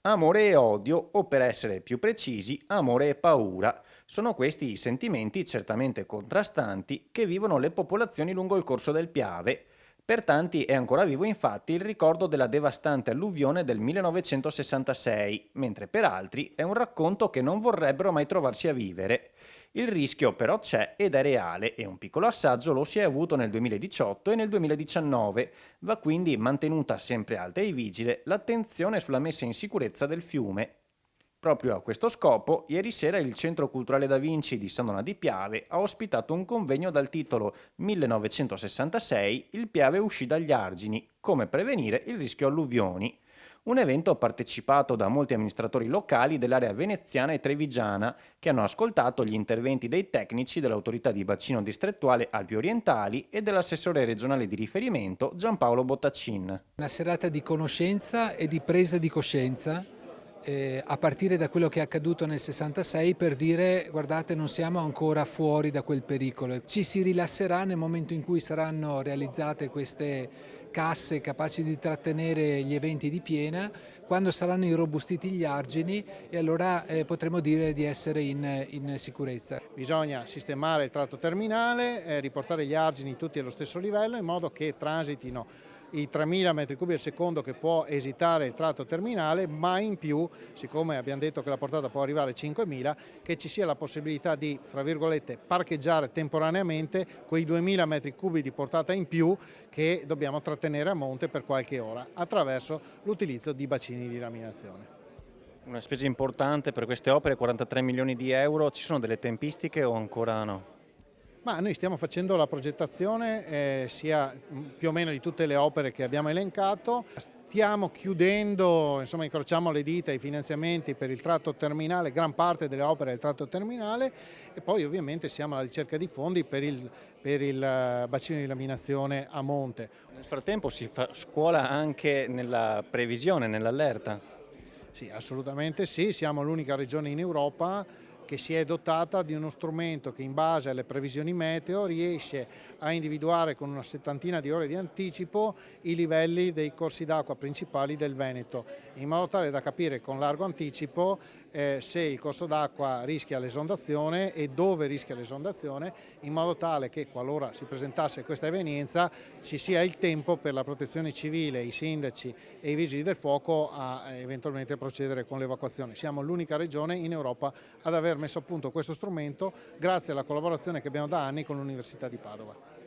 Amore e odio, o per essere più precisi, amore e paura. Sono questi i sentimenti certamente contrastanti che vivono le popolazioni lungo il corso del Piave. Per tanti è ancora vivo infatti il ricordo della devastante alluvione del 1966, mentre per altri è un racconto che non vorrebbero mai trovarsi a vivere. Il rischio però c'è ed è reale e un piccolo assaggio lo si è avuto nel 2018 e nel 2019. Va quindi mantenuta sempre alta e vigile l'attenzione sulla messa in sicurezza del fiume. Proprio a questo scopo, ieri sera il Centro Culturale Da Vinci di San Donà di Piave ha ospitato un convegno dal titolo 1966 Il Piave uscì dagli argini, come prevenire il rischio alluvioni. Un evento partecipato da molti amministratori locali dell'area veneziana e trevigiana che hanno ascoltato gli interventi dei tecnici dell'autorità di bacino distrettuale Alpi Orientali e dell'assessore regionale di riferimento Giampaolo Bottacin. Una serata di conoscenza e di presa di coscienza a partire da quello che è accaduto nel 66 per dire guardate non siamo ancora fuori da quel pericolo, ci si rilasserà nel momento in cui saranno realizzate queste casse capaci di trattenere gli eventi di piena, quando saranno irrobustiti gli argini e allora potremo dire di essere in sicurezza. Bisogna sistemare il tratto terminale, riportare gli argini tutti allo stesso livello in modo che transitino i 3.000 metri cubi al secondo che può esitare il tratto terminale, ma in più, siccome abbiamo detto che la portata può arrivare a 5.000, che ci sia la possibilità di, fra virgolette, parcheggiare temporaneamente quei 2.000 metri cubi di portata in più che dobbiamo trattenere a monte per qualche ora attraverso l'utilizzo di bacini di laminazione. Una spesa importante per queste opere, 43 milioni di euro, ci sono delle tempistiche o ancora no? Ma noi stiamo facendo la progettazione sia più o meno di tutte le opere che abbiamo elencato, stiamo chiudendo, insomma incrociamo le dita i finanziamenti per il tratto terminale, gran parte delle opere del tratto terminale e poi ovviamente siamo alla ricerca di fondi per il bacino di laminazione a monte. Nel frattempo si fa scuola anche nella previsione, nell'allerta? Sì, assolutamente sì, siamo l'unica regione in Europa che si è dotata di uno strumento che in base alle previsioni meteo riesce a individuare con una settantina di ore di anticipo i livelli dei corsi d'acqua principali del Veneto, in modo tale da capire con largo anticipo se il corso d'acqua rischia l'esondazione e dove rischia l'esondazione, in modo tale che qualora si presentasse questa evenienza ci sia il tempo per la protezione civile, i sindaci e i vigili del fuoco a eventualmente procedere con l'evacuazione. Siamo l'unica regione in Europa ad aver messo a punto questo strumento grazie alla collaborazione che abbiamo da anni con l'Università di Padova.